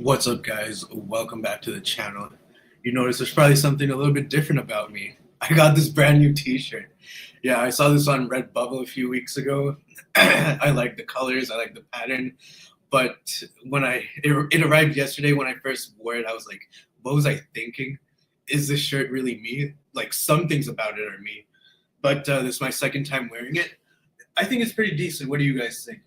What's up, guys? Welcome back to the channel. You notice there's probably something a little bit different about me. I got this brand new t-shirt. Yeah, I saw this on Redbubble a few weeks ago. I like the colors, I like the pattern, but it arrived yesterday when I first wore it, I was like, what was I thinking? Is this shirt really me? Like, some things about it are me, but this is my second time wearing it. I think it's pretty decent. What do you guys think?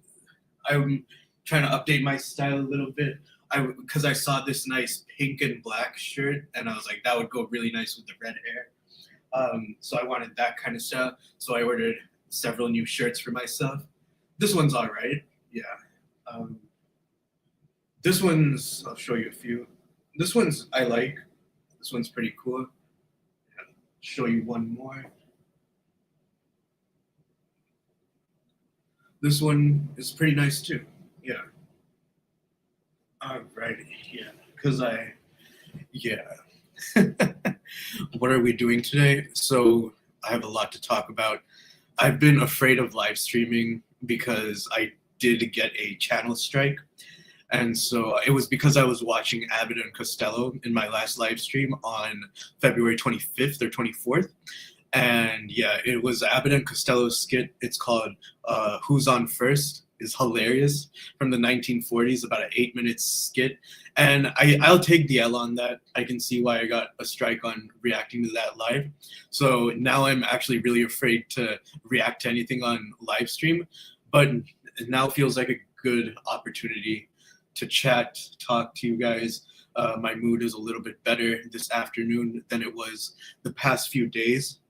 I'm trying to update my style a little bit. Because I saw this nice pink and black shirt, and I was like, that would go really nice with the red hair. So I wanted that kind of stuff. So I ordered several new shirts for myself. This one's all right. Yeah. Um, this one's, I'll show you a few. This one's I like. This one's pretty cool. Yeah, show you one more. This one is pretty nice too. Yeah. Alrighty. Yeah. Yeah. What are we doing today? So I have a lot to talk about. I've been afraid of live streaming because I did get a channel strike. And so it was because I was watching Abbott and Costello in my last live stream on February 25th or 24th. And yeah, it was Abbott and Costello's skit. It's called Who's on First. Is hilarious, from the 1940s, about an 8-minute skit. And I'll take the L on that. I can see why I got a strike on reacting to that live. So now I'm actually really afraid to react to anything on live stream. But now feels like a good opportunity to chat, talk to you guys. My mood is a little bit better this afternoon than it was the past few days.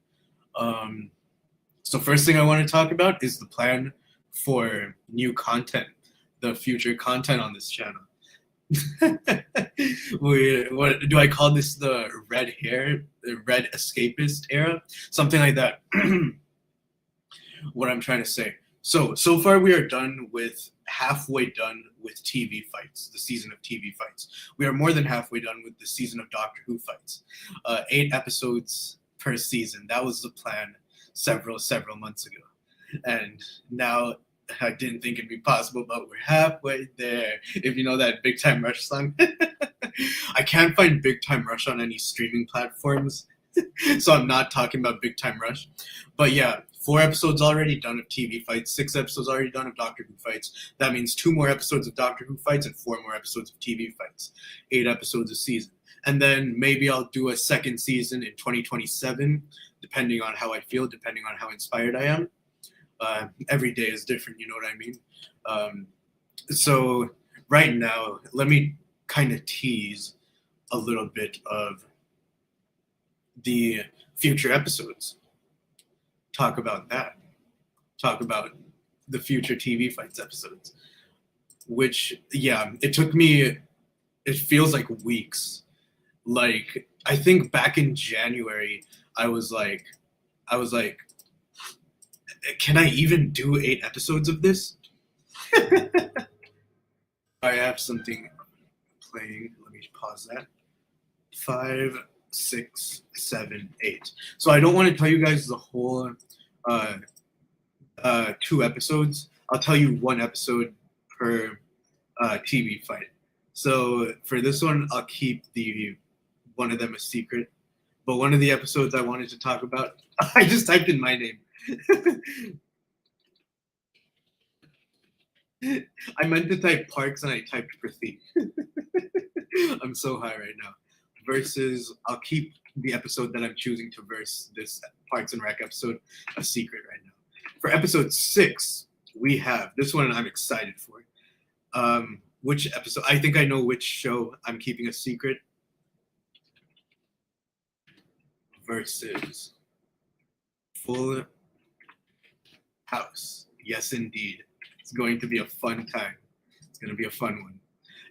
So first thing I want to talk about is the plan for new content, the future content on this channel. What do I call this? The red hair, the red escapist era, something like that. What I'm trying to say. So far we are halfway done with TV fights, the season of TV fights. We are more than halfway done with the season of Doctor Who fights. 8 episodes per season. That was the plan several months ago. And now I didn't think it'd be possible, but we're halfway there. If you know that Big Time Rush song. I can't find Big Time Rush on any streaming platforms, so I'm not talking about Big Time Rush. But yeah, 4 episodes already done of TV fights, 6 episodes already done of Doctor Who fights. That means 2 more episodes of Doctor Who fights and 4 more episodes of TV fights. 8 episodes a season. And then maybe I'll do a second season in 2027, depending on how I feel, depending on how inspired I am. Every day is different, you know what I mean? So right now, let me kind of tease a little bit of the future episodes. Talk about that. Talk about the future TV fights episodes. Which, yeah, it feels like weeks. Like, I think back in January, I was like, can I even do 8 episodes of this? I have something playing. Let me pause that. 5, 6, 7, 8. So I don't want to tell you guys the whole 2 episodes. I'll tell you 1 episode per TV fight. So for this one, I'll keep one of them a secret. But one of the episodes I wanted to talk about, I just typed in my name. I meant to type Parks and I typed Pratik. I'm so high right now. Versus, I'll keep the episode that I'm choosing to verse this Parks and Rec episode a secret right now. For episode 6, we have this one I'm excited for. Which episode? I think I know which show I'm keeping a secret. Versus Full House. Yes, indeed. It's going to be a fun time. It's going to be a fun one.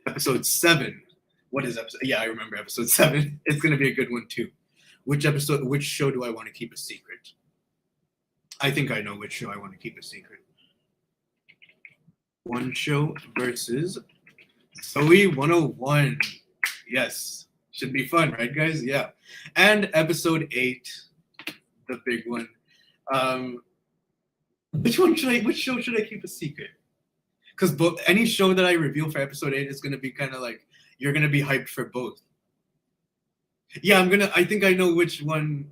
Episode 7. What is episode? Yeah, I remember episode 7. It's going to be a good one too. Which show do I want to keep a secret? I think I know which show I want to keep a secret. One show versus Zoe 101. Yes. Should be fun, right, guys? Yeah. And episode 8, the big one. Which show should I keep a secret? Because any show that I reveal for episode 8 is going to be kind of like, you're gonna be hyped for both. Yeah, I think I know which one,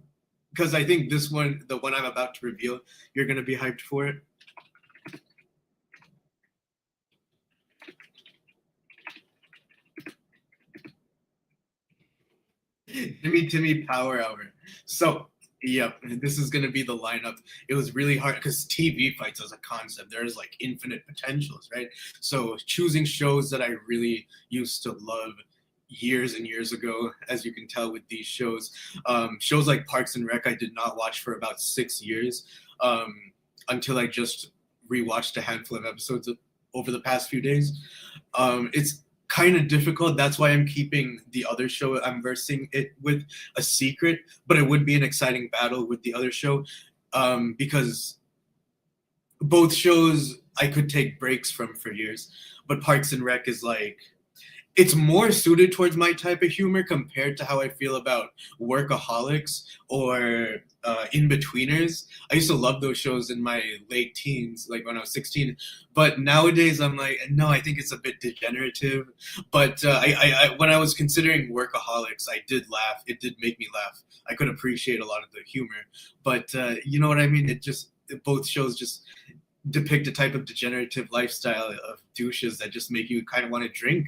because I think this one, the one I'm about to reveal, you're gonna be hyped for it. Timmy Power Hour. So, yep, this is gonna be the lineup. It was really hard because TV fights as a concept, there's like infinite potentials, right? So choosing shows that I really used to love years and years ago, as you can tell with these shows. Shows like Parks and Rec, I did not watch for about 6 years, until I just rewatched a handful of episodes over the past few days. It's kind of difficult. That's why I'm keeping the other show I'm versing it with a secret, but it would be an exciting battle with the other show, because both shows I could take breaks from for years. But Parks and Rec is like, it's more suited towards my type of humor compared to how I feel about Workaholics or In-Betweeners. I used to love those shows in my late teens, like when I was 16. But nowadays, I'm like, no, I think it's a bit degenerative. But when I was considering Workaholics, I did laugh. It did make me laugh. I could appreciate a lot of the humor. But you know what I mean? Both shows just depict a type of degenerative lifestyle of douches that just make you kind of want to drink.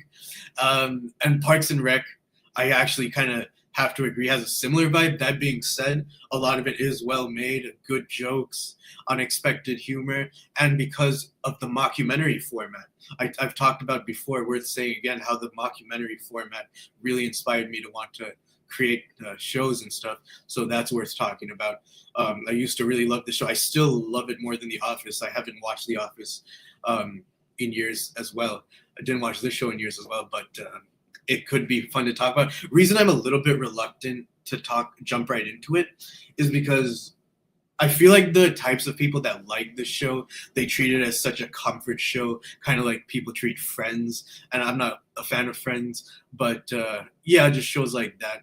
And Parks and Rec, I actually kind of have to agree, has a similar vibe. That being said, a lot of it is well made, good jokes, unexpected humor, and because of the mockumentary format. I've talked about before, worth saying again, how the mockumentary format really inspired me to want to create shows and stuff. So that's worth talking about. I used to really love the show. I still love it more than The Office. I haven't watched The Office in years as well. I didn't watch this show in years as well, but it could be fun to talk about. Reason I'm a little bit reluctant to jump right into it is because I feel like the types of people that like the show, they treat it as such a comfort show, kind of like people treat Friends. And I'm not a fan of Friends, but yeah, just shows like that.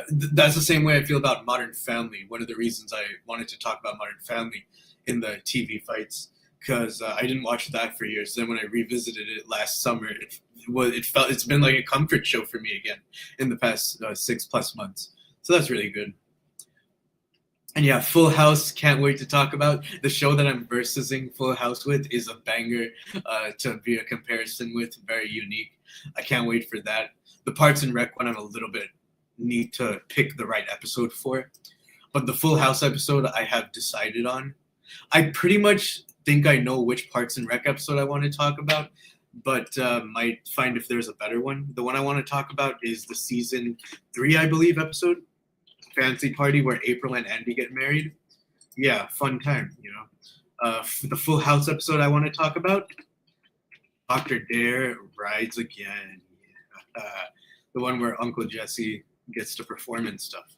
That's the same way I feel about Modern Family. One of the reasons I wanted to talk about Modern Family in the TV fights, because I didn't watch that for years. Then when I revisited it last summer, it's been like a comfort show for me again in the past 6+ months. So that's really good. And yeah, Full House, can't wait to talk about. The show that I'm versusing Full House with is a banger to be a comparison with, very unique. I can't wait for that. The Parks and Rec one, I'm a little bit need to pick the right episode for. But the Full House episode I have decided on. I pretty much think I know which Parks and Rec episode I want to talk about, but might find if there's a better one. The one I want to talk about is the season 3, I believe, episode, Fancy Party, where April and Andy get married. Yeah, fun time, you know. The Full House episode I want to talk about, Dr. Dare rides again. The one where Uncle Jesse gets to perform and stuff.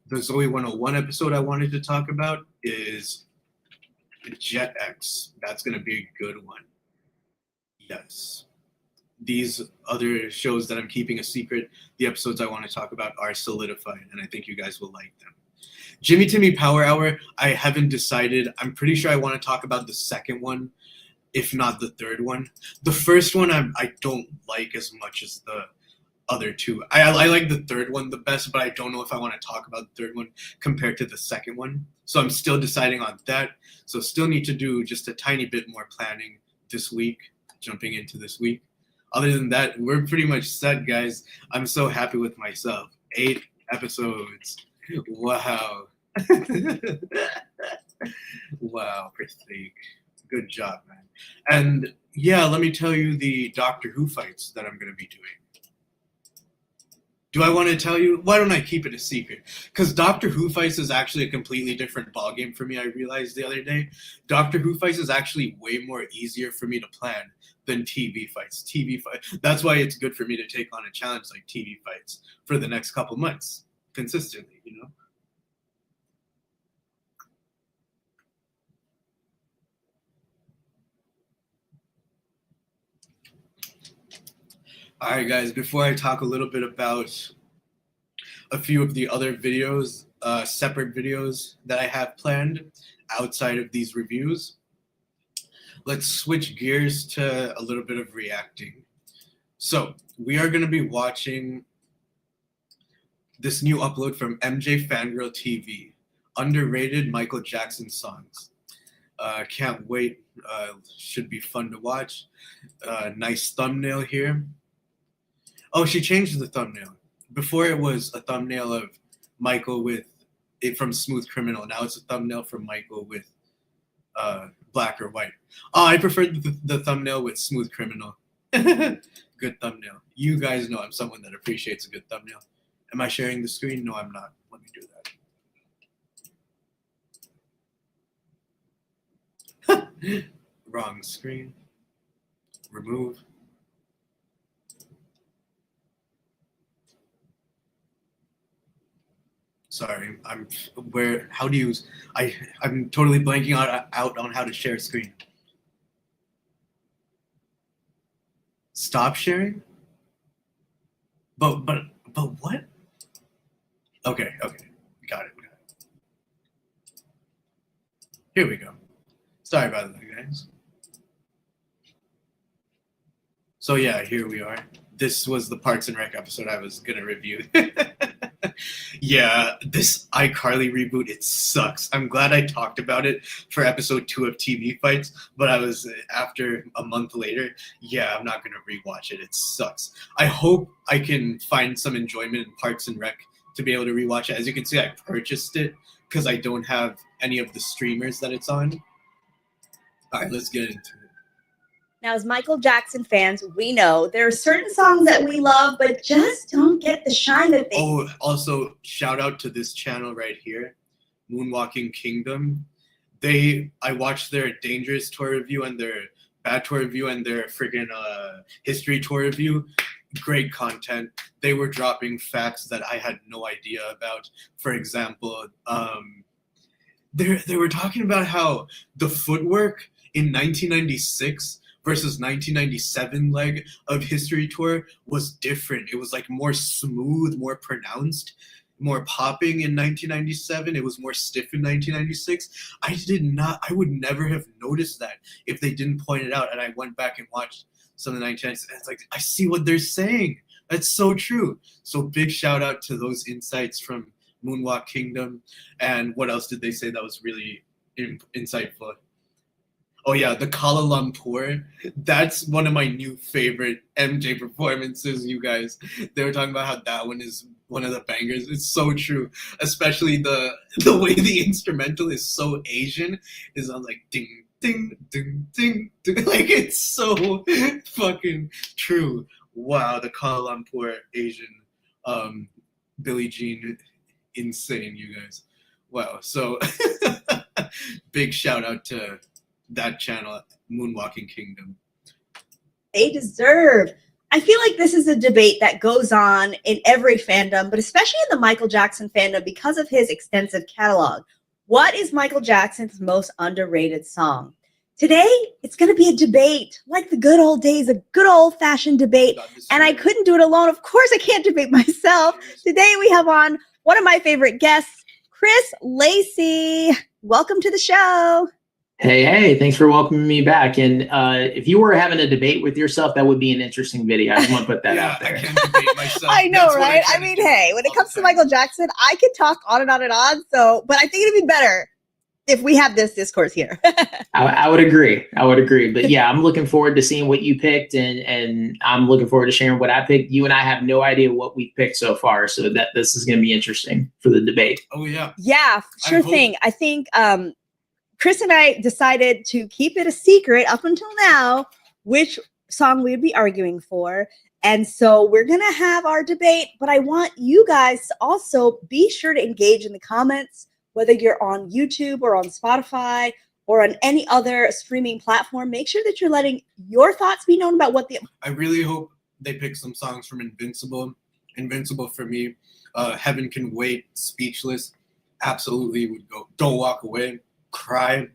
The Zoe 101 episode I wanted to talk about is Jet X. That's going to be a good one. Yes. These other shows that I'm keeping a secret, the episodes I want to talk about are solidified, and I think you guys will like them. Jimmy Timmy Power Hour, I haven't decided. I'm pretty sure I want to talk about the second one, if not the third one. The first one I don't like as much as the other two. I like the third one the best, but I don't know if I want to talk about the third one compared to the second one. So I'm still deciding on that. So still need to do just a tiny bit more planning this week, jumping into this week. Other than that, we're pretty much set, guys. I'm so happy with myself. 8 episodes. Wow. Wow, Pratik. Good job, man. And yeah, let me tell you the Doctor Who fights that I'm going to be doing. Do I want to tell you? Why don't I keep it a secret? Because Doctor Who fights is actually a completely different ballgame for me, I realized the other day. Doctor Who fights is actually way more easier for me to plan than TV fights. That's why it's good for me to take on a challenge like TV fights for the next couple months, consistently, you know? All right, guys, before I talk a little bit about a few of the other videos, separate videos that I have planned outside of these reviews, let's switch gears to a little bit of reacting. So we are going to be watching this new upload from MJ Fangirl TV, underrated Michael Jackson songs. Can't wait. Should be fun to watch. Nice thumbnail here. Oh, she changed the thumbnail. Before it was a thumbnail of Michael with it from Smooth Criminal. Now it's a thumbnail from Michael with black or white. Oh, I preferred the thumbnail with Smooth Criminal. Good thumbnail. You guys know I'm someone that appreciates a good thumbnail. Am I sharing the screen? No, I'm not. Let me do that. Wrong screen. Remove. Sorry, I'm totally blanking out on how to share a screen. Stop sharing? But what? Okay. Got it. Here we go. Sorry about that, guys. So yeah, here we are. This was the Parks and Rec episode I was gonna review. Yeah, this iCarly reboot, it sucks. I'm glad I talked about it for episode 2 of TV Fights, but I was, after a month later, yeah, I'm not gonna rewatch it. It sucks. I hope I can find some enjoyment in Parks and Rec to be able to rewatch it. As you can see, I purchased it because I don't have any of the streamers that it's on. All right, let's get into it. Now, as Michael Jackson fans, we know there are certain songs that we love, but just don't get the shine that they. Oh, also shout out to this channel right here, Moonwalking Kingdom. I watched their Dangerous tour review and their Bad tour review and their friggin' History tour review. Great content. They were dropping facts that I had no idea about. For example, they were talking about how the footwork in 1996 versus 1997 leg of History Tour was different. It was like more smooth, more pronounced, more popping in 1997. It was more stiff in 1996. I would never have noticed that if they didn't point it out. And I went back and watched some of the 1990s. And it's like, I see what they're saying. That's so true. So big shout out to those insights from Moonwalk Kingdom. And what else did they say that was really insightful? Oh yeah, the Kuala Lumpur. That's one of my new favorite MJ performances, you guys. They were talking about how that one is one of the bangers. It's so true. Especially the way the instrumental is so Asian. Is on like ding ding ding ding ding. Like it's so fucking true. Wow, the Kuala Lumpur Asian Billie Jean, insane, you guys. Wow. So big shout out to that channel, Moonwalking Kingdom. They deserve. I feel like this is a debate that goes on in every fandom, but especially in the Michael Jackson fandom because of his extensive catalog. What is Michael Jackson's most underrated song? Today, it's going to be a debate, like the good old days, a good old-fashioned debate, and I couldn't do it alone. Of course, I can't debate myself. Today, we have on one of my favorite guests, Chris Lacey. Welcome to the show. Hey, thanks for welcoming me back. And if you were having a debate with yourself, that would be an interesting video. I just want to put that out there. I can't debate myself. I know, right? I mean, hey, when it comes to Michael Jackson, I could talk on and on and on. So, but I think it'd be better if we have this discourse here. I would agree. But yeah, I'm looking forward to seeing what you picked, and I'm looking forward to sharing what I picked. You and I have no idea what we've picked so far, so that this is going to be interesting for the debate. Oh yeah. Yeah, sure thing. I think Chris and I decided to keep it a secret up until now, which song we would be arguing for. And so we're going to have our debate, but I want you guys to also be sure to engage in the comments, whether you're on YouTube or on Spotify or on any other streaming platform. Make sure that you're letting your thoughts be known about what the... I really hope they pick some songs from Invincible. Invincible for me, Heaven Can Wait, Speechless, absolutely would go. Don't Walk Away. Cry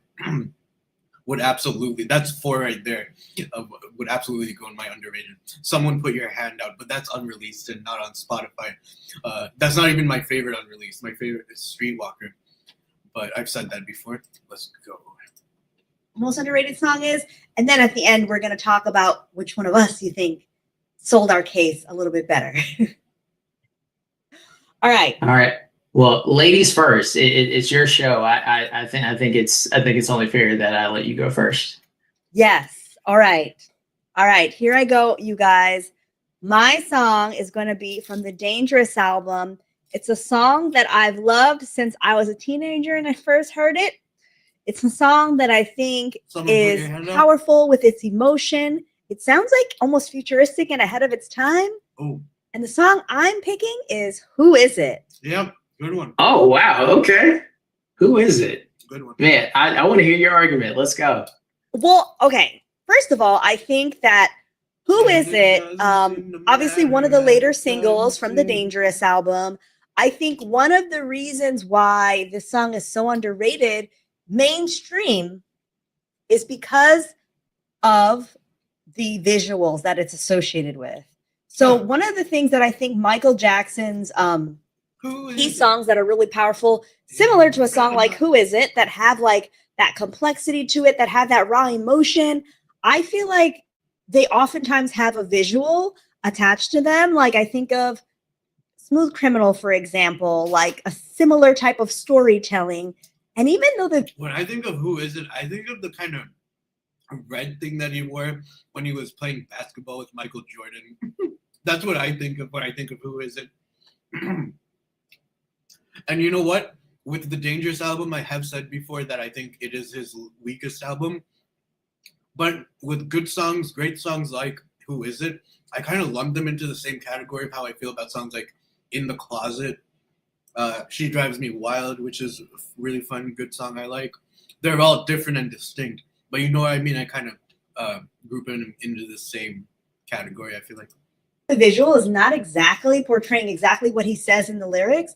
would absolutely, that's 4 right there, would absolutely go in my underrated. Someone Put Your Hand Out, but that's unreleased and not on Spotify. That's not even my favorite unreleased. My favorite is Streetwalker, but I've said that before. Let's go. Most underrated song is, and then at the end we're going to talk about which one of us you think sold our case a little bit better. All right. All right. Well, ladies first. It's your show. I think it's only fair that I let you go first. Yes. All right. All right. Here I go, you guys. My song is going to be from the Dangerous album. It's a song that I've loved since I was a teenager and I first heard it. It's a song that I think is powerful with its emotion. It sounds like almost futuristic and ahead of its time. Oh. And the song I'm picking is Who Is It? Yep. Good one. Oh, wow. Okay. Who is it? Good one. Man, I want to hear your argument. Let's go. Well, okay. First of all, I think that Who Is It? Obviously, one of the later singles from the Dangerous album. I think one of the reasons why this song is so underrated mainstream is because of the visuals that it's associated with. So one of the things that I think Michael Jackson's these songs that are really powerful, similar to a song like Who Is It, that have like that complexity to it, that have that raw emotion, I feel like they oftentimes have a visual attached to them. Like I think of Smooth Criminal, for example, like a similar type of storytelling. And even though when I think of Who Is It, I think of the kind of red thing that he wore when he was playing basketball with Michael Jordan. That's what I think of when I think of Who Is It. And you know what? With the Dangerous album, I have said before that I think it is his weakest album. But with good songs, great songs like Who Is It, I kind of lump them into the same category of how I feel about songs like In the Closet, She Drives Me Wild, which is a really fun, good song I like. They're all different and distinct. But you know what I mean? I kind of group them into the same category, I feel like. The visual is not exactly portraying exactly what he says in the lyrics,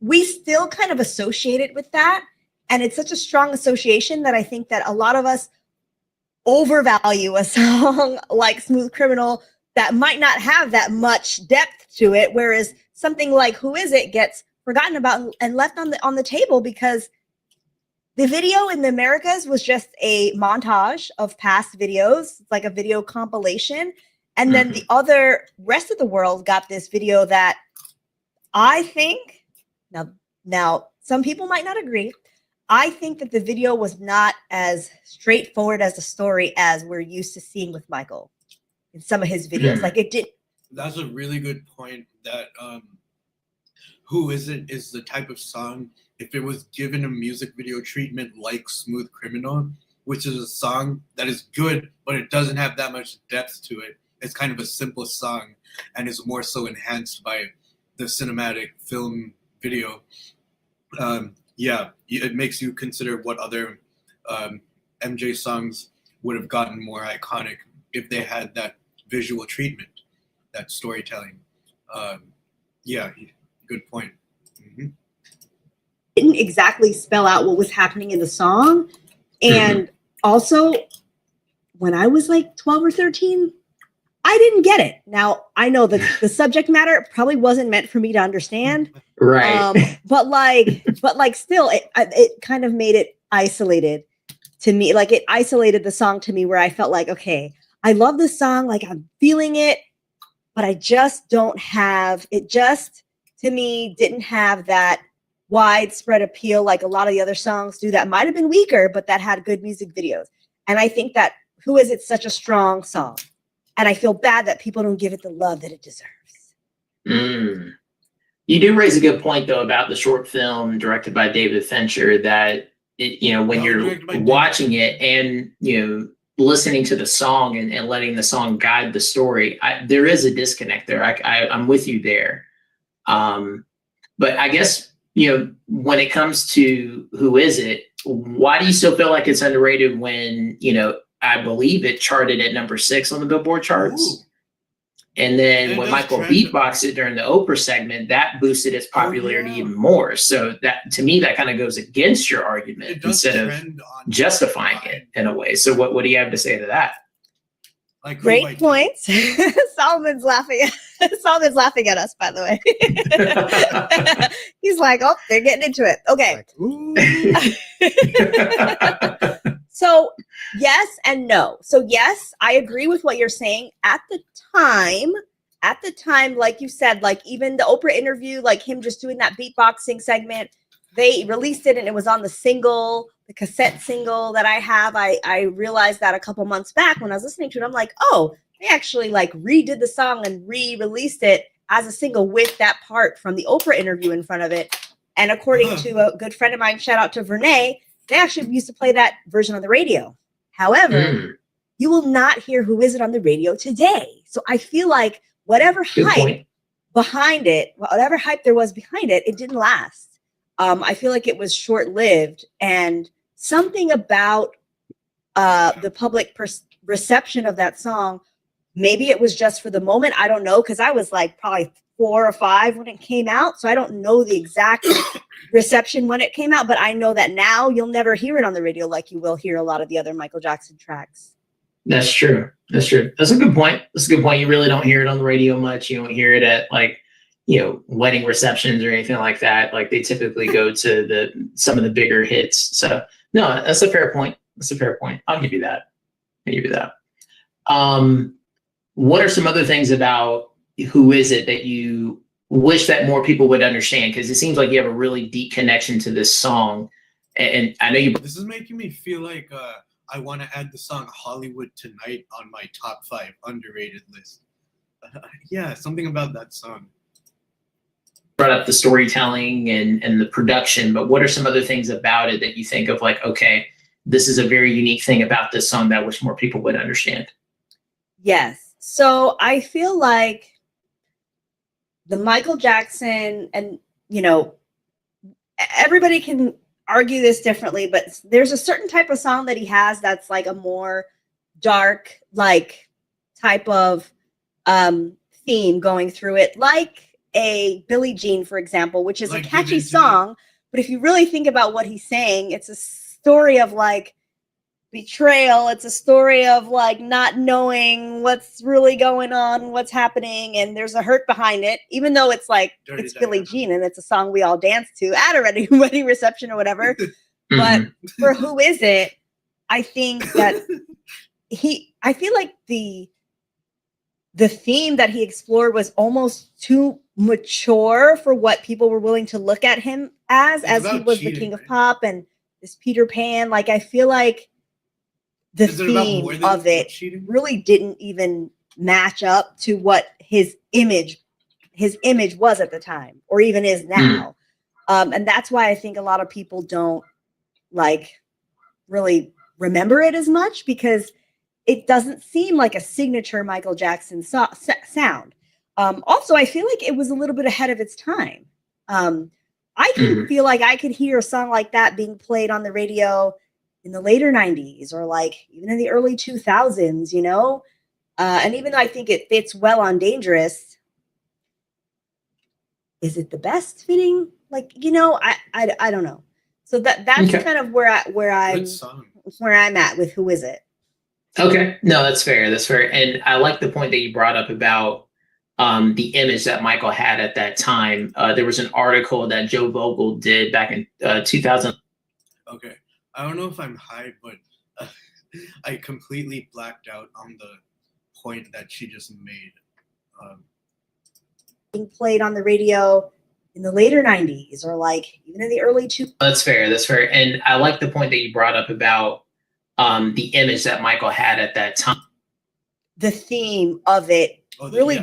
we still kind of associate it with that. And it's such a strong association that I think that a lot of us overvalue a song like Smooth Criminal that might not have that much depth to it, whereas something like Who Is It gets forgotten about and left on the table because the video in the Americas was just a montage of past videos, like a video compilation. And then the other rest of the world got this video that I think, now some people might not agree. I think that the video was not as straightforward as a story as we're used to seeing with Michael in some of his videos. Like it did. That's a really good point that Who Is It is the type of song, if it was given a music video treatment like Smooth Criminal, which is a song that is good, but it doesn't have that much depth to it. It's kind of a simple song and is more so enhanced by the cinematic film video. Yeah, it makes you consider what other MJ songs would have gotten more iconic if they had that visual treatment, that storytelling. Yeah, good point. Didn't exactly spell out what was happening in the song. And also, when I was like 12 or 13, I didn't get it. Now, I know that the subject matter probably wasn't meant for me to understand. Right. But still, it kind of made it isolated to me. Like it isolated the song to me where I felt like, okay, I love this song. Like I'm feeling it, but I just don't have, it just to me didn't have that widespread appeal like a lot of the other songs do that might have been weaker, but that had good music videos. And I think that Who Is It such a strong song. And I feel bad that people don't give it the love that it deserves. You do raise a good point, though, about the short film directed by David Fincher that, when you're watching it and, listening to the song and letting the song guide the story, there is a disconnect there. I'm with you there. But I guess, when it comes to Who Is It, why do you still feel like it's underrated when, I believe it charted at number 6 on the Billboard charts. Ooh. And then when Michael beatboxed it during the Oprah segment, that boosted its popularity even more. So that, to me, that kind of goes against your argument instead of justifying it in a way. So what do you have to say to that? Like, great points. Solomon's laughing at us, by the way. He's like, oh, they're getting into it. Okay. So yes and no. So yes, I agree with what you're saying. At the time, at the time, like you said, like even the Oprah interview, like him just doing that beatboxing segment, they released it and it was on the cassette single that I have. I realized that a couple months back when I was listening to it. I'm like, oh, they actually like redid the song and re-released it as a single with that part from the Oprah interview in front of it. And according to a good friend of mine, shout out to Vernay, they actually used to play that version on the radio. However, you will not hear Who Is It on the radio today. So I feel like whatever hype behind it, whatever hype there was behind it, it didn't last. I feel like it was short-lived, and something about the public reception of that song, maybe it was just for the moment. I don't know, because I was like probably 4 or 5 when it came out, so I don't know the exact reception when it came out, but I know that now you'll never hear it on the radio like you will hear a lot of the other Michael Jackson tracks. That's true. That's true. That's a good point. That's a good point. You really don't hear it on the radio much. You don't hear it at like, you know, wedding receptions or anything like that. Like they typically go to some of the bigger hits. So no, that's a fair point. That's a fair point. I'll give you that. I'll give you that. What are some other things about Who Is It that you wish that more people would understand? Because it seems like you have a really deep connection to this song. And I know you. This is making me feel like I want to add the song Hollywood Tonight on my top 5 underrated list. Yeah, something about that song. Brought up the storytelling and the production, but what are some other things about it that you think of like, okay, this is a very unique thing about this song that I wish more people would understand? Yes. So I feel like the Michael Jackson, and, you know, everybody can argue this differently, but there's a certain type of song that he has that's like a more dark, like type of theme going through it, like a Billie Jean, for example, which is like a catchy song. But if you really think about what he's saying, it's a story of like betrayal. It's a story of like not knowing what's really going on, what's happening, and there's a hurt behind it, even though it's like it's Billie Jean and it's a song we all dance to at a wedding reception or whatever. But for Who Is It, I think that I feel like the theme that he explored was almost too mature for what people were willing to look at him as he was the king of pop and this Peter Pan. Like I feel like the theme of it really didn't even match up to what his image was at the time, or even is now. And that's why I think a lot of people don't like really remember it as much, because it doesn't seem like a signature Michael Jackson sound. Also, I feel like it was a little bit ahead of its time. I can feel like I could hear a song like that being played on the radio in the later 90s or like even in the early 2000s, you know? And even though I think it fits well on Dangerous, is it the best fitting? Like, you know, I don't know. So that's kind of where I'm at with Who Is It. Okay. No, that's fair. That's fair. And I like the point that you brought up about the image that Michael had at that time. There was an article that Joe Vogel did back in 2000. Okay. I don't know if I'm high, but I completely blacked out on the point that she just made. Being played on the radio in the later 90s or like even in the early 2000s. That's fair. That's fair. And I like the point that you brought up about the image that Michael had at that time. The theme of it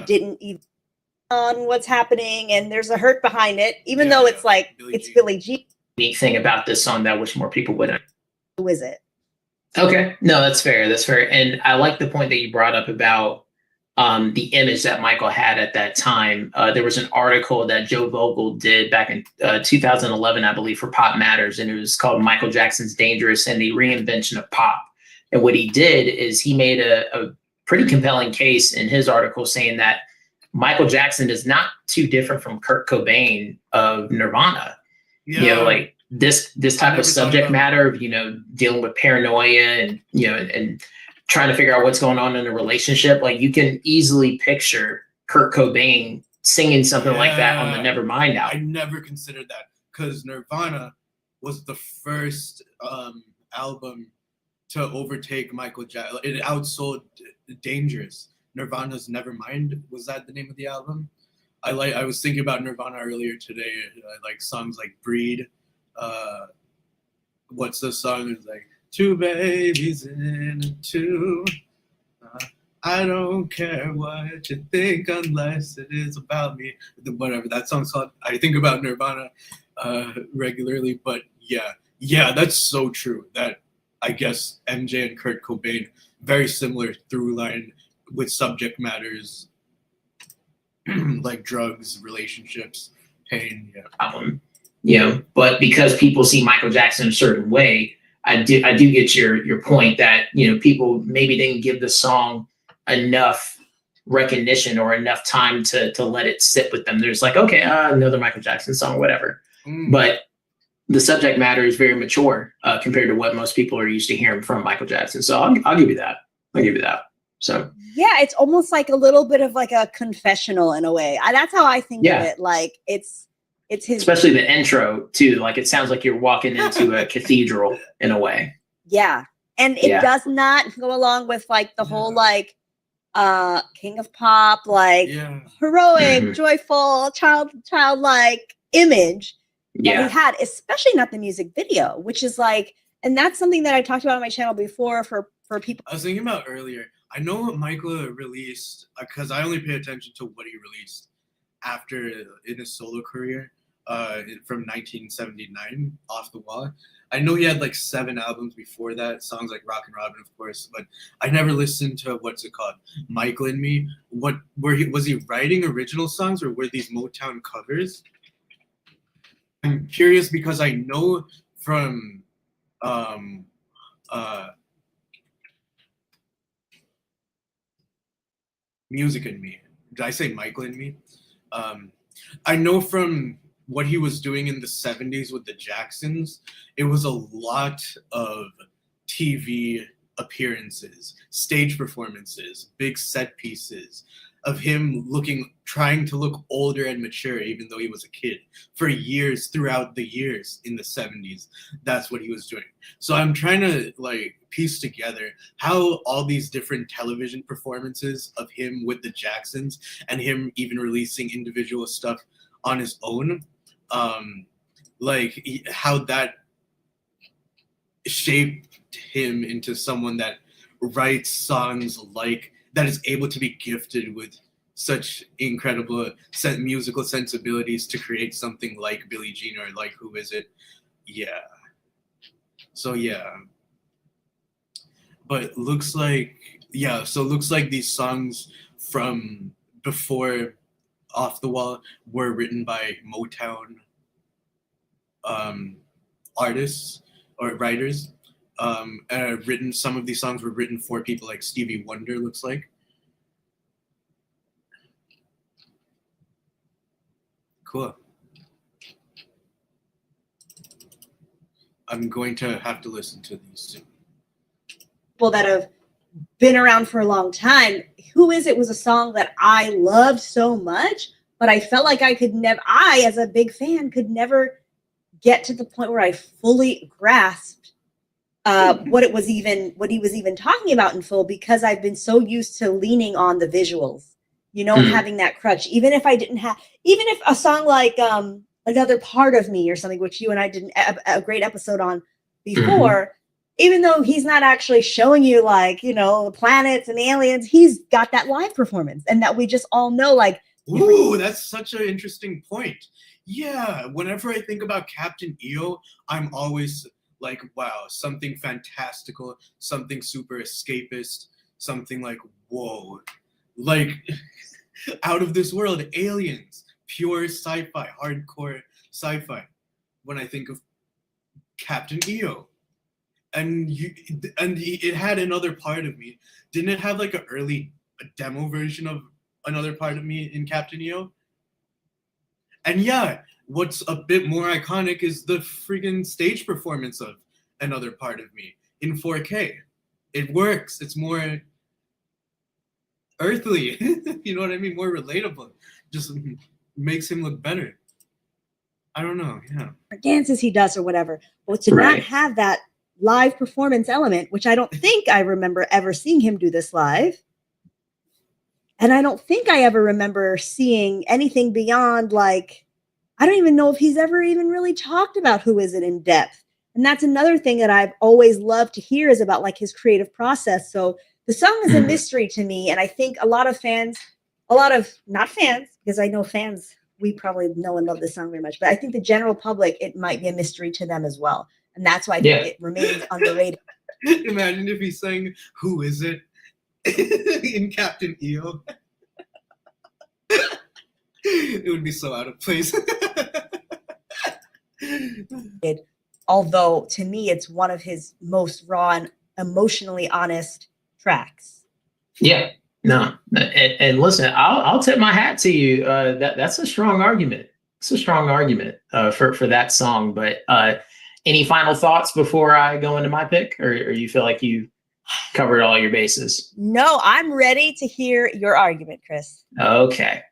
didn't even on what's happening, and there's a hurt behind it, even though it's like it's Billie Jean. Unique thing about this song that I wish more people would understand. Who is it? Okay. No, that's fair. That's fair. And I like the point that you brought up about the image that Michael had at that time. There was an article that Joe Vogel did back in 2011, I believe, for Pop Matters, and it was called Michael Jackson's Dangerous and the Reinvention of Pop. And what he did is he made a pretty compelling case in his article saying that Michael Jackson is not too different from Kurt Cobain of Nirvana. Yeah. You know, like this type of subject matter of, you know, dealing with paranoia and, you know, and trying to figure out what's going on in a relationship. Like you can easily picture Kurt Cobain singing something like that on the Nevermind album. I never considered that because Nirvana was the first album to overtake Michael Jackson. It outsold Dangerous. Nirvana's Nevermind. Was that the name of the album? I was thinking about Nirvana earlier today. I like songs like Breed. What's the song? It's like two babies in two. I don't care what you think unless it is about me. Whatever that song's called. I think about Nirvana regularly, but yeah, that's so true. That I guess MJ and Kurt Cobain, very similar through line with subject matters like drugs, relationships, pain. Yeah. But because people see Michael Jackson a certain way, I do get your point that people maybe didn't give the song enough recognition or enough time to let it sit with them. There's like, okay, another Michael Jackson song, whatever. But the subject matter is very mature compared to what most people are used to hearing from Michael Jackson. So I'll give you that. So yeah, it's almost like a little bit of like a confessional in a way. That's how I think of it. Like it's his, especially the intro too. Like it sounds like you're walking into a cathedral in a way. Yeah, and it does not go along with like the whole like King of Pop, like heroic, joyful, childlike image that he had, especially not the music video, which is like, and that's something that I talked about on my channel before for people. I was thinking about earlier. I know what Michael released because I only pay attention to what he released after in his solo career from 1979, Off the Wall. I know he had like 7 albums before that, songs like Rockin' Robin, of course, but I never listened to what's it called, Michael and Me. Was he writing original songs or were these Motown covers? I'm curious because I know from Music and Me. Did I say Michael and Me? I know from what he was doing in the 70s with the Jacksons, it was a lot of TV appearances, stage performances, big set pieces of him trying to look older and mature, even though he was a kid for years throughout the years in the 70s. That's what he was doing. So I'm trying to like piece together how all these different television performances of him with the Jacksons and him even releasing individual stuff on his own, how that shaped him into someone that writes songs like that is able to be gifted with such incredible musical sensibilities to create something like Billie Jean or like Who Is It? Yeah. So yeah. But looks like these songs from before Off the Wall were written by Motown artists or writers. Some of these songs were written for people like Stevie Wonder, looks like. Cool. I'm going to have to listen to these soon. People that have been around for a long time. Who Is It was a song that I loved so much, but I felt like I, as a big fan, could never get to the point where I fully grasped what he was even talking about in full, because I've been so used to leaning on the visuals, having that crutch. Even if a song like Another Part of Me or something, which you and I did a great episode on before, even though he's not actually showing you like, the planets and aliens, he's got that live performance and that we just all know like. Ooh, that's such an interesting point. Yeah, whenever I think about Captain EO, I'm always like, wow, something fantastical, something super escapist, something like, whoa, like out of this world, aliens, pure sci-fi, hardcore sci-fi. When I think of Captain EO, and it had Another Part of Me. Didn't it have like an early demo version of Another Part of Me in Captain EO? And yeah, what's a bit more iconic is the freaking stage performance of Another Part of Me in 4K. It works. It's more earthly. You know what I mean? More relatable. Just makes him look better. I don't know. Yeah. Dances he does or whatever. But to not have that live performance element, which I don't think I remember ever seeing him do this live. And I don't think I ever remember seeing anything beyond like, I don't even know if he's ever even really talked about Who Is It in depth. And that's another thing that I've always loved to hear is about like his creative process. So the song is a mystery to me. And I think a lot of fans, not fans, because I know fans, we probably know and love this song very much, but I think the general public, it might be a mystery to them as well. And that's why I think it remains underrated. Imagine if he sang Who Is It in Captain EO. It would be so out of place. Although to me, it's one of his most raw and emotionally honest tracks. Yeah, no, and listen, I'll tip my hat to you. That's a strong argument. It's a strong argument for that song. But any final thoughts before I go into my pick, or you feel like you covered all your bases? No, I'm ready to hear your argument, Chris. Okay.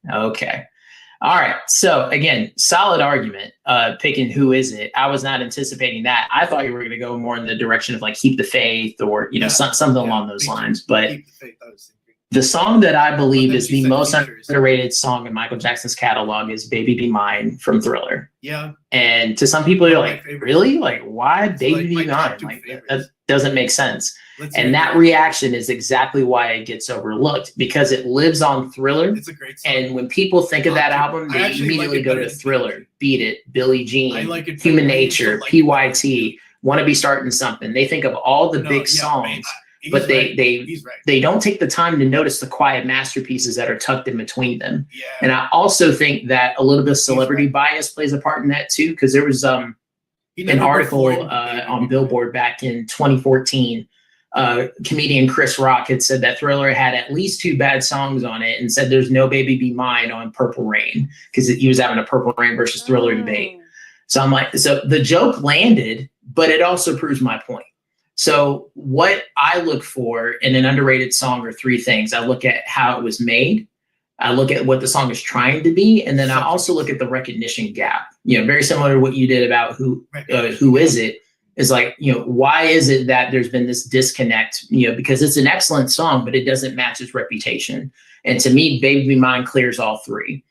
All right. So again, solid argument. Picking Who Is It. I was not anticipating that. I thought you were going to go more in the direction of like Keep the Faith or something along those lines. But Keep the Faith, I was thinking. The song that I believe is the most Features. underrated song in Michael Jackson's catalog is "Baby Be Mine" from Thriller. Yeah. And to some people, you're like, really? Like, why It's "Baby like Be my Mine"? top two Like, that favorites. doesn't make sense. Let's hear And it. that reaction is exactly why it gets overlooked, because it lives on Thriller. It's a great song. And when people think of that album, I they actually immediately like it go better to than Thriller, Thriller. Beat It, Billie Jean, I like it Human better. I used to Nature, like it better. PYT, Want to Be Starting Something. They think of all the big songs, he's but right. they He's right. they don't take the time to notice the quiet masterpieces that are tucked in between them. Yeah. And I also think that a little bit of celebrity bias plays a part in that too, because there was He an never article performed Baby Be on Mine. Billboard back in 2014. Comedian Chris Rock had said that Thriller had at least 2 bad songs on it, and said there's no Baby Be Mine on Purple Rain, because he was having a Purple Rain versus Thriller debate. So I'm like, so the joke landed, but it also proves my point. So what I look for in an underrated song are 3 things. I look at how it was made. I look at what the song is trying to be, and then I also look at the recognition gap. Very similar to what you did about Who Is It. Is like, why is it that there's been this disconnect? Because it's an excellent song, but it doesn't match its reputation. And to me, Baby Be Mine clears all 3.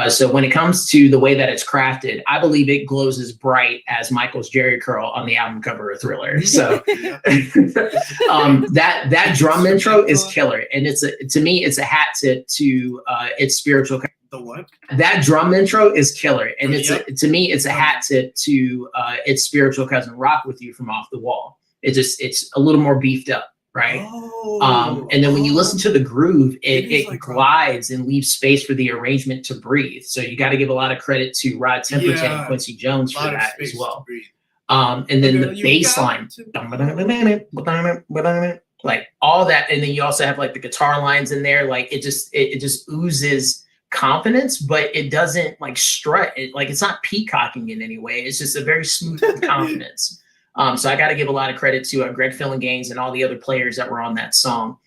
So when it comes to the way that it's crafted, I believe it glows as bright as Michael's Jerry curl on the album cover of Thriller. So that drum intro is killer, and to me it's a hat tip to its spiritual. The what? That drum intro is killer, and to me it's a Yep. hat tip to its spiritual cousin, Rock With You from Off the Wall. It's a little more beefed up, right? And then when you listen to the groove, it like glides and leaves space for the arrangement to breathe. So you got to give a lot of credit to Rod Temperton and Quincy Jones for that as well. And then the bass line, like all that, and then you also have like the guitar lines in there. Like it just oozes confidence, but it doesn't like strut. It's not peacocking in any way. It's just a very smooth confidence. So I got to give a lot of credit to Greg Phillinganes and all the other players that were on that song.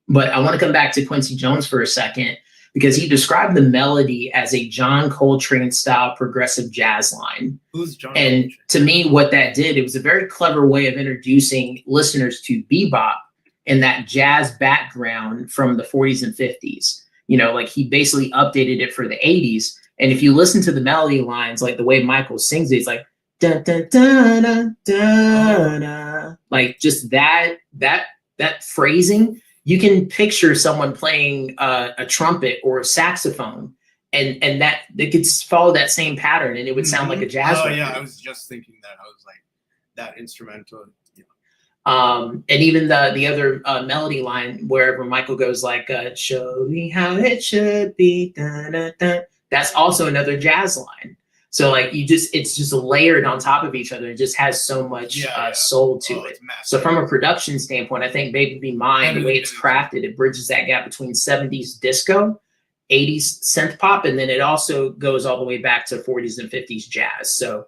But I want to come back to Quincy Jones for a second, because he described the melody as a John Coltrane style progressive jazz line. Who's John And Coltrane? to me, what that did, it was a very clever way of introducing listeners to bebop and that jazz background from the 40s and 50s. Like he basically updated it for the 80s. And if you listen to the melody lines, like the way Michael sings it, it's like da da da da da da. Like just that phrasing, you can picture someone playing a trumpet or a saxophone, and that it could follow that same pattern, and it would sound like a jazz record. Yeah, I was just thinking that. I was like, that instrumental. Yeah. And even the other melody line, wherever Michael goes like, show me how it should be, da, da, da. That's also another jazz line. So like it's just layered on top of each other. It just has so much soul to it. So from a production standpoint, I think Baby Be Mine, the way it's crafted, it bridges that gap between 70s disco, 80s synth pop, and then it also goes all the way back to 40s and 50s jazz. So,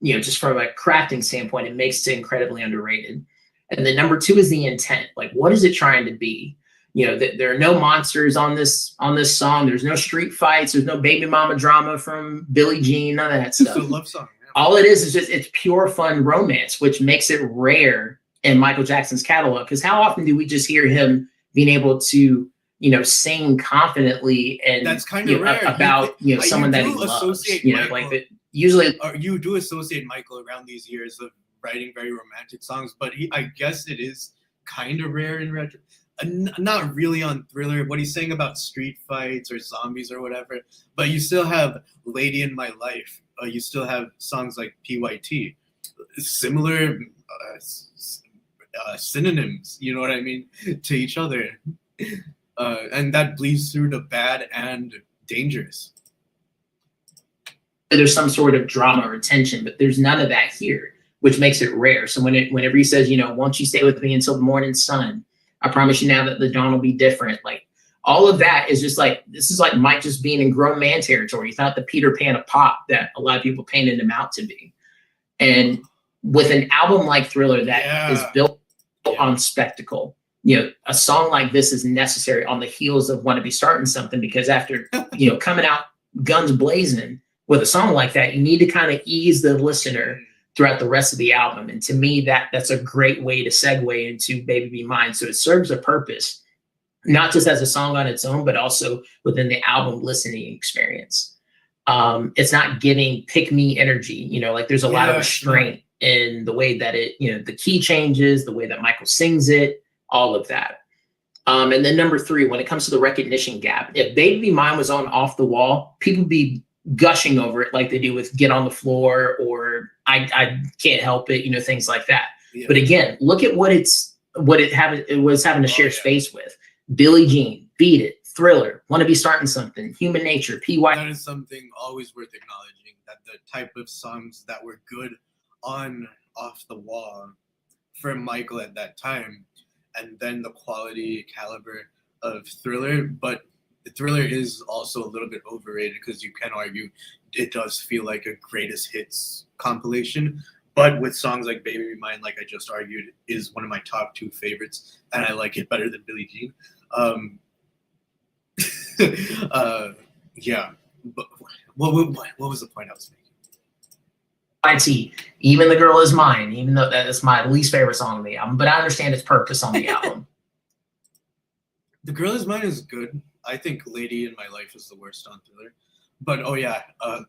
just from a crafting standpoint, it makes it incredibly underrated. And then number 2 is the intent. Like, what is it trying to be? There are no monsters on this song. There's no street fights. There's no baby mama drama from Billie Jean. None of that stuff. It's a love song. Yeah. All it is just it's pure fun romance, which makes it rare in Michael Jackson's catalog. Because how often do we just hear him being able to, sing confidently and That's kind of rare. about someone that he loves. Like that usually. Or you do associate Michael around these years of writing very romantic songs, but I guess it is kind of rare in retro. Not really on Thriller. What he's saying about street fights or zombies or whatever, but you still have Lady in My Life. You still have songs like PYT, similar synonyms. You know what I mean, to each other, and that bleeds through to Bad and Dangerous. There's some sort of drama or tension, but there's none of that here, which makes it rare. So whenever he says, won't you stay with me until the morning sun? I promise you now that the dawn will be different. Like all of that is just like, this is like Mike just being in grown man territory. He's not the Peter Pan of pop that a lot of people painted him out to be. And with an album like Thriller that is built on spectacle, a song like this is necessary on the heels of Want to Be Starting Something, because after, coming out guns blazing with a song like that, you need to kind of ease the listener throughout the rest of the album. And to me, that's a great way to segue into Baby Be Mine. So it serves a purpose, not just as a song on its own, but also within the album listening experience. It's not giving pick me energy, like there's a lot of restraint in the way that it, the key changes, the way that Michael sings it, all of that. And then number 3, when it comes to the recognition gap, if Baby Be Mine was on Off the Wall, people would be gushing over it like they do with Get on the Floor or I Can't Help It, things like that. Yeah. But again, look at what it was having to share space with. Billie Jean, Beat It, Thriller, Want to Be Starting Something, Human Nature, PY. That is something always worth acknowledging, that the type of songs that were good on Off the Wall for Michael at that time, and then the quality caliber of Thriller, but Thriller is also a little bit overrated because you can argue it does feel like a greatest hits compilation. But with songs like Baby Be Mine, like I just argued, is one of my top 2 favorites, and I like it better than Billie Jean. Yeah. But what was the point I was making? YT, Even the Girl Is Mine, even though that is my least favorite song on the album, but I understand its purpose on the album. The Girl Is Mine is good. I think Lady in My Life is the worst on Thriller. But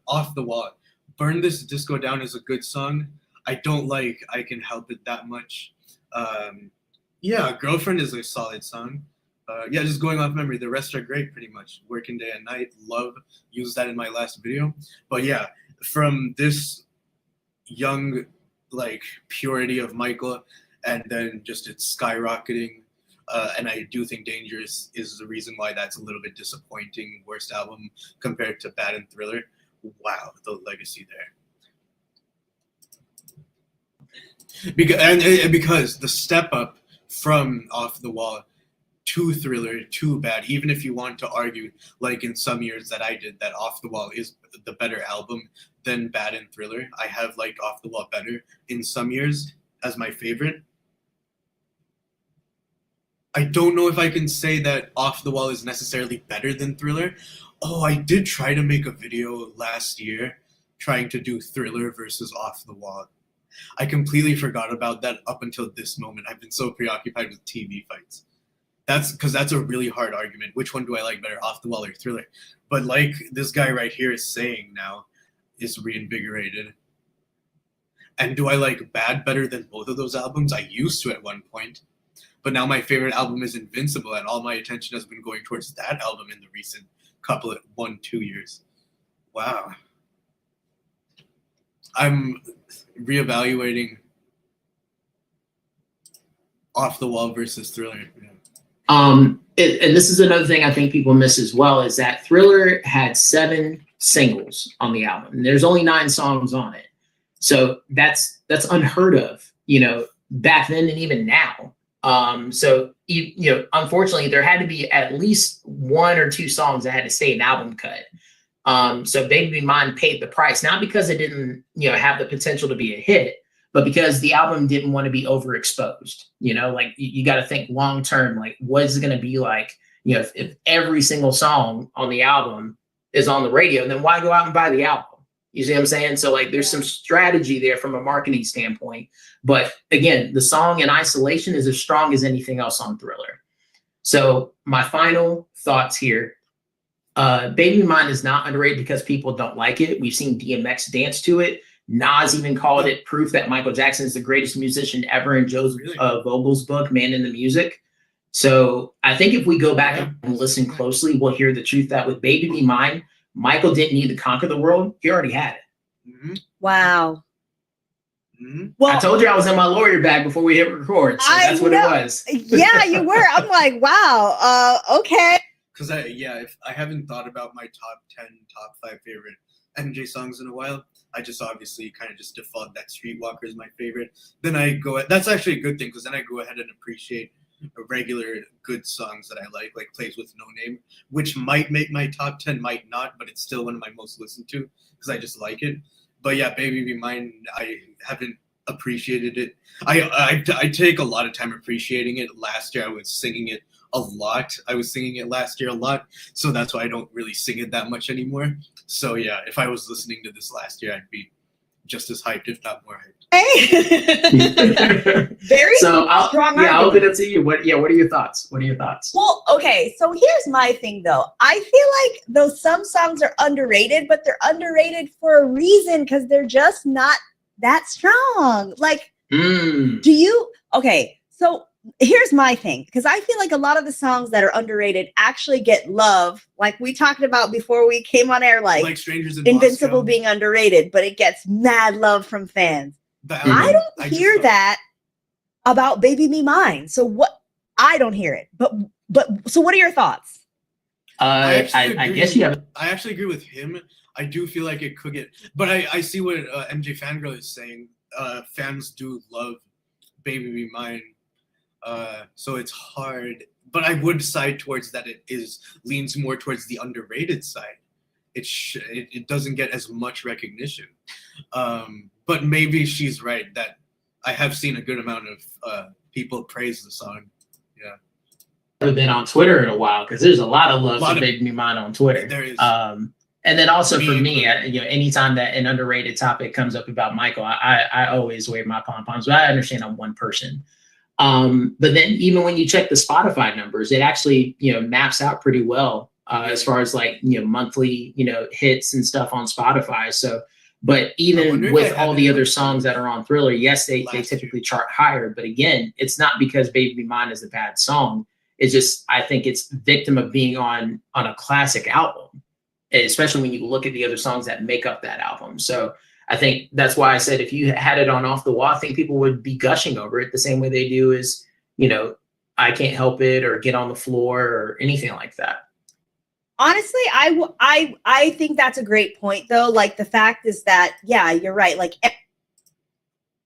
Off the Wall. Burn This Disco Down is a good song. I don't like I Can Help It that much. Girlfriend is a solid song. Just going off memory, the rest are great pretty much. Working Day and Night, Love, used that in my last video. But yeah, from this young purity of Michael, and then just it's skyrocketing. And I do think Dangerous is the reason why that's a little bit disappointing. Worst album compared to Bad and Thriller. Wow, the legacy there. Because the step up from Off the Wall to Thriller to Bad, even if you want to argue, like in some years that I did, that Off the Wall is the better album than Bad and Thriller. I have liked Off the Wall better in some years as my favorite. I don't know if I can say that Off the Wall is necessarily better than Thriller. Oh, I did try to make a video last year trying to do Thriller versus Off the Wall. I completely forgot about that up until this moment. I've been so preoccupied with TV fights. That's because that's a really hard argument. Which one do I like better, Off the Wall or Thriller? But like this guy right here is saying now, is reinvigorated. And do I like Bad better than both of those albums? I used to at one point. But now my favorite album is Invincible, and all my attention has been going towards that album in the recent 1-2 years. Wow. I'm reevaluating Off the Wall versus Thriller. Yeah. And this is another thing I think people miss as well, is that Thriller had 7 singles on the album. And there's only 9 songs on it. So that's unheard of, back then and even now. So unfortunately, there had to be at least 1 or 2 songs that had to stay an album cut. So Baby Be Mine paid the price, not because it didn't, have the potential to be a hit, but because the album didn't want to be overexposed. You got to think long term, like what is it going to be like, if every single song on the album is on the radio, then why go out and buy the album? You see what I'm saying? So there's some strategy there from a marketing standpoint. But again, the song in isolation is as strong as anything else on Thriller. So my final thoughts here. Baby Mine is not underrated because people don't like it. We've seen DMX dance to it. Nas even called it proof that Michael Jackson is the greatest musician ever in Joe Vogel's book, Man in the Music. So I think if we go back and listen closely, we'll hear the truth that with Baby Be Mine, Michael didn't need to conquer the world. He already had it. Mm-hmm. Wow. Mm-hmm. Well, I told you I was in my lawyer bag before we hit record. So that's what it was. Yeah, you were. I'm like, wow. Okay. Because if I haven't thought about my top 10, top 5 favorite MJ songs in a while, I just obviously kind of just default that Streetwalker is my favorite. Then I go, that's actually a good thing because then I go ahead and appreciate regular good songs that I like Plays with No Name, which might make my top 10, might not, but it's still one of my most listened to because I just like it. But yeah, Baby Be Mine, I haven't appreciated it. I take a lot of time appreciating it. Last year I was singing it a lot. I was singing it last year a lot, so that's why I don't really sing it that much anymore. So yeah, if I was listening to this last year, I'd be just as hyped, if not more hyped. Very so strong. I'll open it to you. What are your thoughts? Well, okay, so here's my thing though. I feel like though some songs are underrated, but they're underrated for a reason because they're just not that strong. Like, so here's my thing, because I feel like a lot of the songs that are underrated actually get love, like we talked about before we came on air, like Strangers in Invincible Moscow. being underrated, but it gets mad love from fans. I don't hear that about Baby Be Mine. So what? I don't hear it. But so what are your thoughts? I guess you have. I actually agree with him. I do feel like it could get, but I see what MJ Fangirl is saying. Fans do love Baby Be Mine. So it's hard, but I would side towards that it leans more towards the underrated side. It doesn't get as much recognition. But maybe she's right that I have seen a good amount of people praise the song. Yeah. I haven't been on Twitter in a while because there's a lot of love for Baby Be Mine on Twitter. There is. And then also for me, anytime that an underrated topic comes up about Michael, I always wave my pom-poms, but I understand I'm one person. But then even when you check the Spotify numbers, it actually, maps out pretty well as far as monthly, hits and stuff on Spotify. So, but even with all the other songs that are on Thriller, yes, they typically chart higher. But again, it's not because Baby Be Mine is a bad song. It's just, I think it's victim of being on a classic album, especially when you look at the other songs that make up that album. So I think that's why I said if you had it on Off the Wall, I think people would be gushing over it the same way they do is, I Can't Help It or Get on the Floor or anything like that. Honestly, I think that's a great point though. Like the fact is that, yeah, you're right. Like,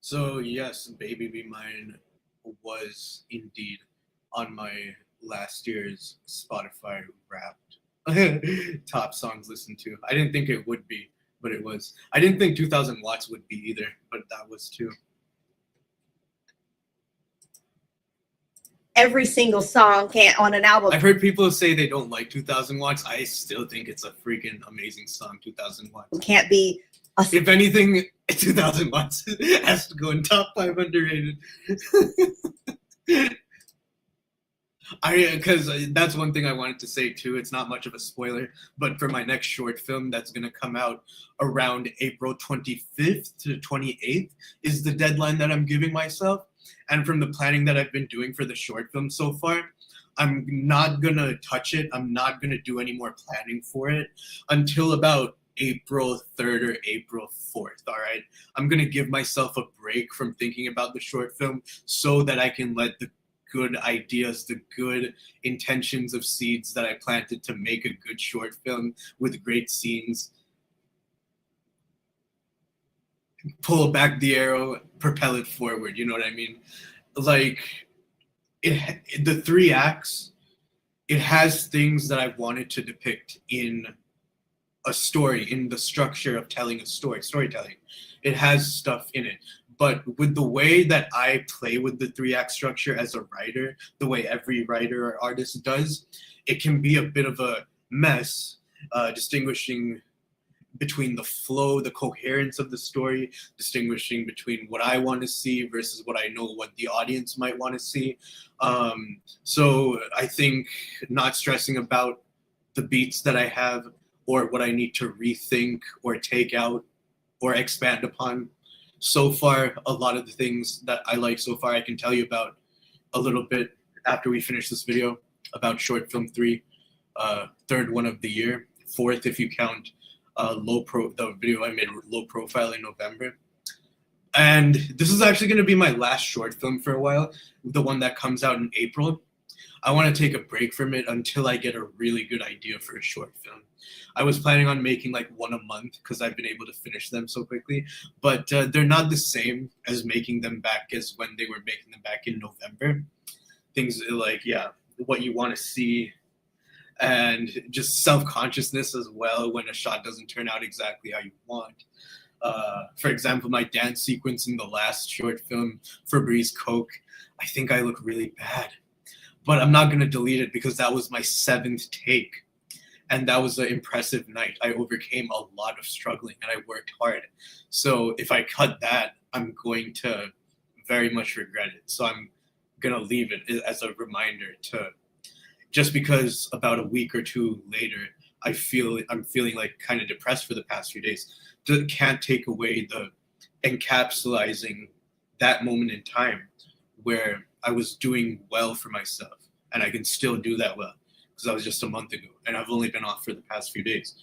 so yes, Baby Be Mine was indeed on my last year's Spotify Wrapped top songs listened to. I didn't think it would be, but it was. I didn't think 2000 Watts would be either, but that was too. Every single song can't on an album. I've heard people say they don't like 2000 Watts. I still think it's a freaking amazing song, 2000 Watts. It can't be. If anything, 2000 Watts has to go in top 5 underrated. Because that's one thing I wanted to say too. It's not much of a spoiler, but for my next short film that's going to come out around April 25th to 28th is the deadline that I'm giving myself. And from the planning that I've been doing for the short film so far, I'm not going to touch it. I'm not going to do any more planning for it until about April 3rd or April 4th. All right. I'm going to give myself a break from thinking about the short film so that I can let the good ideas, the good intentions of seeds that I planted to make a good short film with great scenes, pull back the arrow, propel it forward. You know what I mean? Like the 3 acts, it has things that I wanted to depict in a story, in the structure of telling a storytelling. It has stuff in it. But with the way that I play with the 3-act structure as a writer, the way every writer or artist does, it can be a bit of a mess, distinguishing between the flow, the coherence of the story, distinguishing between what I want to see versus what I know what the audience might want to see. So I think not stressing about the beats that I have or what I need to rethink or take out or expand upon. So far, a lot of the things that I like so far, I can tell you about a little bit after we finish this video about short film 3, third one of the year, fourth if you count the video I made Low Profile in November. And this is actually going to be my last short film for a while, the one that comes out in April. I want to take a break from it until I get a really good idea for a short film. I was planning on making like one a month because I've been able to finish them so quickly, but they're not the same as making them back as when they were making them back in November. Things like, yeah, what you want to see, and just self-consciousness as well when a shot doesn't turn out exactly how you want. For example, my dance sequence in the last short film, Febreze Coke, I think I look really bad. But I'm not going to delete it because that was my 7th take. And that was an impressive night. I overcame a lot of struggling and I worked hard. So if I cut that, I'm going to very much regret it. So I'm going to leave it as a reminder to, just because about a week or two later, I'm feeling like kind of depressed for the past few days. Can't take away the encapsulating that moment in time where I was doing well for myself, and I can still do that well because that was just a month ago, and I've only been off for the past few days.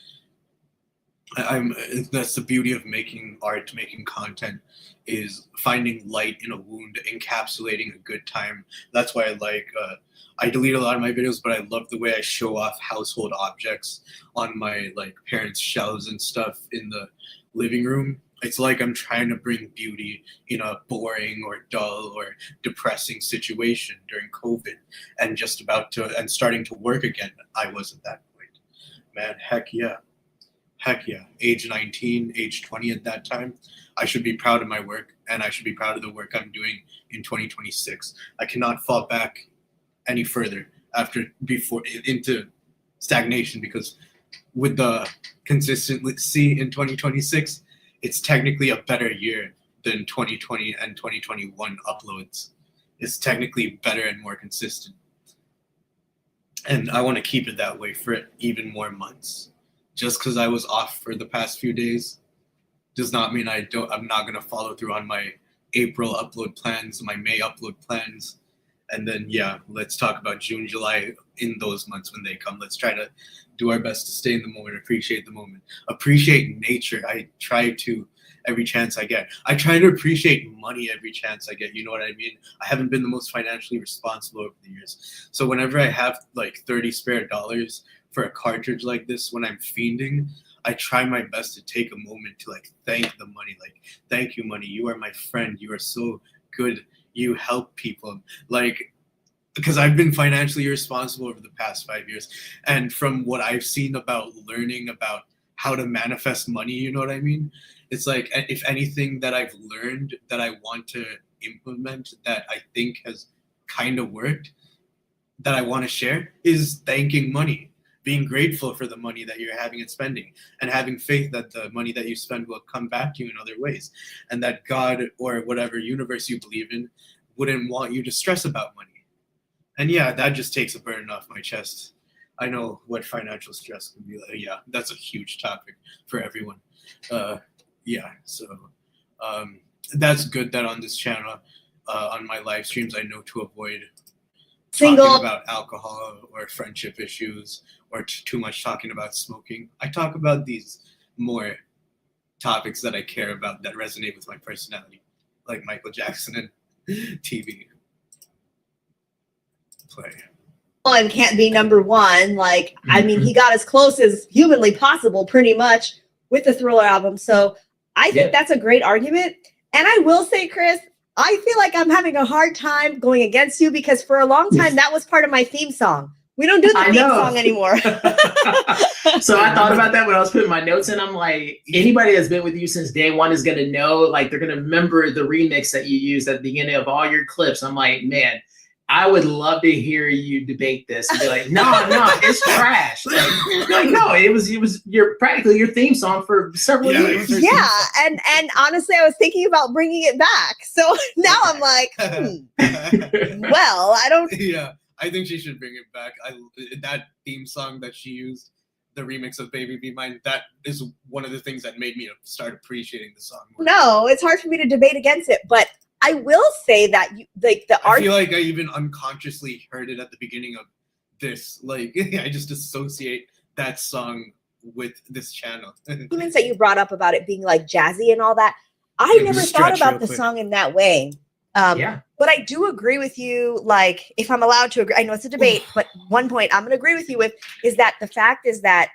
That's the beauty of making art, making content, is finding light in a wound, encapsulating a good time. That's why I delete a lot of my videos, but I love the way I show off household objects on my like parents' shelves and stuff in the living room. It's like I'm trying to bring beauty in a boring or dull or depressing situation during COVID, and starting to work again. I was at that point. Man, heck yeah. Age 19, age 20 at that time. I should be proud of my work, and I should be proud of the work I'm doing in 2026. I cannot fall back any further into stagnation, because with the consistency in 2026, it's technically a better year than 2020 and 2021 uploads. It's technically better and more consistent. And I want to keep it that way for even more months. Just because I was off for the past few days does not mean I'm not going to follow through on my April upload plans, my May upload plans. And then, yeah, let's talk about June, July in those months when they come. Let's try to do our best to stay in the moment, appreciate the moment, appreciate nature. I try to every chance I get. I try to appreciate money every chance I get. You know what I mean? I haven't been the most financially responsible over the years. So whenever I have like 30 spare dollars for a cartridge like this, when I'm fiending, I try my best to take a moment to like thank the money. Like, thank you, money. You are my friend. You are so good. You help people. Like, because I've been financially irresponsible over the past 5 years. And from what I've seen about learning about how to manifest money, you know what I mean? It's like, if anything that I've learned that I want to implement that I think has kind of worked, that I want to share, is thanking money. Being grateful for the money that you're having and spending, and having faith that the money that you spend will come back to you in other ways, and that God or whatever universe you believe in wouldn't want you to stress about money. And yeah, that just takes a burden off my chest. I know what financial stress can be like. Yeah, that's a huge topic for everyone. That's good that on this channel, on my live streams, I know to avoid talking about alcohol or friendship issues or too much talking about smoking. I talk about these more topics that I care about, that resonate with my personality, like Michael Jackson and TV play. And can't be number one. Like, I mean, he got as close as humanly possible pretty much with the Thriller album. So I think that's a great argument. And I will say, Chris, I feel like I'm having a hard time going against you, because for a long time that was part of my theme song. We don't do the theme song anymore. So I thought about that when I was putting my notes in. I'm like, anybody that's been with you since day one is going to know, like, they're going to remember the remix that you used at the beginning of all your clips. I'm like, man, I would love to hear you debate this and be like, no, it's trash. Like, no, it was your practically your theme song for several years. Yeah, and honestly, I was thinking about bringing it back. So now I'm like, well, I don't. Yeah, I think she should bring it back. That theme song that she used, the remix of "Baby Be Mine," that is one of the things that made me start appreciating the song more. No, it's hard for me to debate against it, but I will say that the art. I feel like I even unconsciously heard it at the beginning of this. Like, I just associate that song with this channel. Comments that you brought up about it being like jazzy and all that, I never thought about the song in that way. Yeah. But I do agree with you. Like, if I'm allowed to agree, I know it's a debate, but one point I'm going to agree with you with is that the fact is that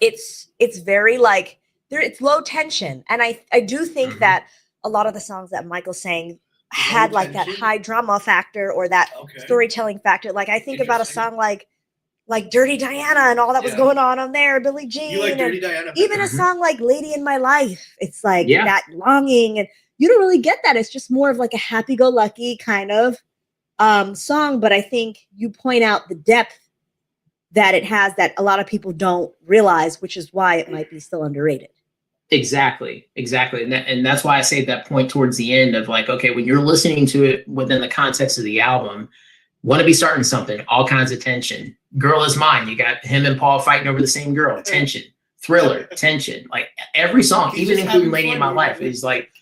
it's very like it's low tension, and I do think that a lot of the songs that Michael sang had like that high drama factor or that storytelling factor. Like I think about a song like Dirty Diana and all that was going on there, Billie Jean. You like Dirty Diana? Even a song like Lady in My Life. It's like that longing, and you don't really get that. It's just more of like a happy-go-lucky kind of song. But I think you point out the depth that it has that a lot of people don't realize, which is why it might be still underrated. Exactly. And that's why I say that point towards the end of like, okay, when you're listening to it within the context of the album, Want to Be Starting Something, all kinds of tension. Girl Is Mine, you got him and Paul fighting over the same girl, tension. Thriller, tension. Like every song, even including Lady in My Life, is like,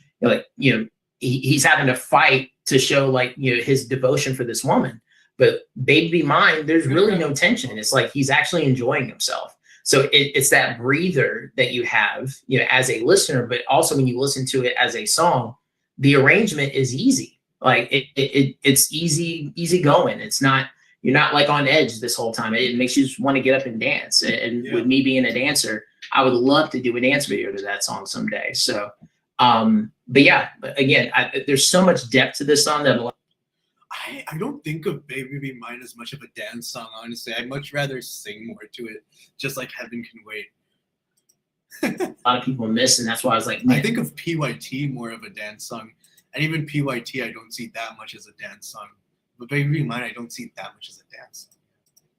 he's having to fight to show like, his devotion for this woman. But Baby Be Mine, there's really no tension. It's like he's actually enjoying himself. So it's that breather that you have, as a listener, but also when you listen to it as a song, the arrangement is easy. Like it's easy going. It's not, you're not like on edge this whole time. It makes you just want to get up and dance. And with me being a dancer, I would love to do a dance video to that song someday. So, but yeah, again, there's so much depth to this song that I don't think of Baby Be Mine as much of a dance song, honestly. I'd much rather sing more to it, just like Heaven Can Wait. a lot of people miss, and that's why I was like, I think of PYT more of a dance song. And even PYT, I don't see that much as a dance song. But Baby Be Mine, I don't see that much as a dance song.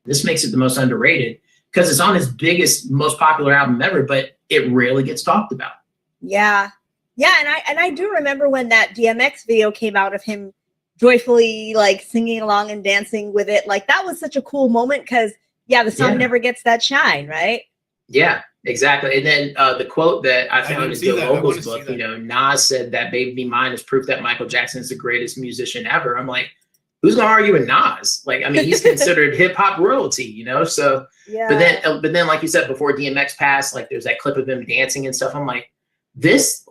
This makes it the most underrated because it's on his biggest, most popular album ever, but it rarely gets talked about. Yeah. And I do remember when that DMX video came out of him joyfully like singing along and dancing with it. Like that was such a cool moment because the song never gets that shine, right? Yeah, exactly. And then the quote that I found in Joe Vogel's book, Nas said that Baby Be Mine is proof that Michael Jackson is the greatest musician ever. I'm like, who's gonna argue with Nas? Like, I mean, he's considered hip hop royalty, So, but then, like you said, before DMX passed, like there's that clip of him dancing and stuff. I'm like, this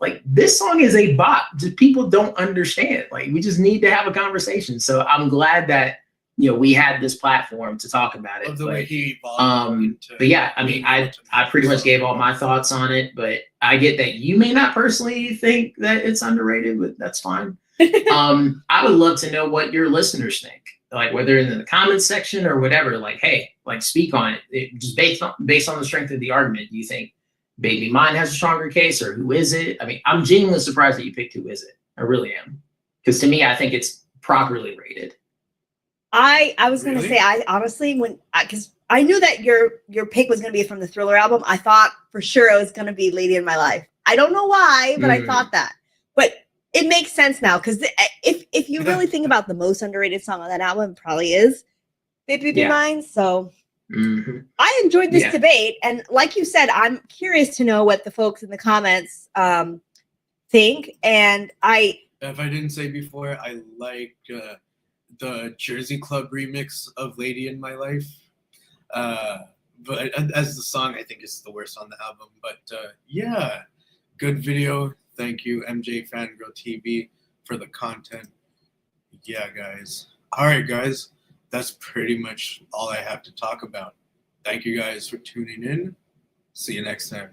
song is a bop. Just people don't understand. Like, we just need to have a conversation. So I'm glad that we had this platform to talk about it. Of the way he evolved. But yeah, I mean, I pretty much gave all my thoughts on it. But I get that you may not personally think that it's underrated, but that's fine. I would love to know what your listeners think, like whether in the comments section or whatever. Like, hey, like speak on it. Just based on the strength of the argument. Do you think Baby Mine has a stronger case, or who is it? I mean, I'm genuinely surprised that you picked Who Is It. I really am, because to me, I think it's properly rated. I was gonna say, I honestly, because I knew that your pick was gonna be from the Thriller album, I thought for sure it was gonna be Lady in My Life. I don't know why, but I thought that. But it makes sense now, because if you really think about the most underrated song on that album, it probably is Baby Be Mine. So I enjoyed this debate, and like you said, I'm curious to know what the folks in the comments think. And if I didn't say before, I like the Jersey Club remix of Lady in My Life. But as the song, I think is the worst on the album. But yeah, good video. Thank you, MJ Fangirl TV, for the content. Yeah, guys. All right, guys. That's pretty much all I have to talk about. Thank you guys for tuning in. See you next time.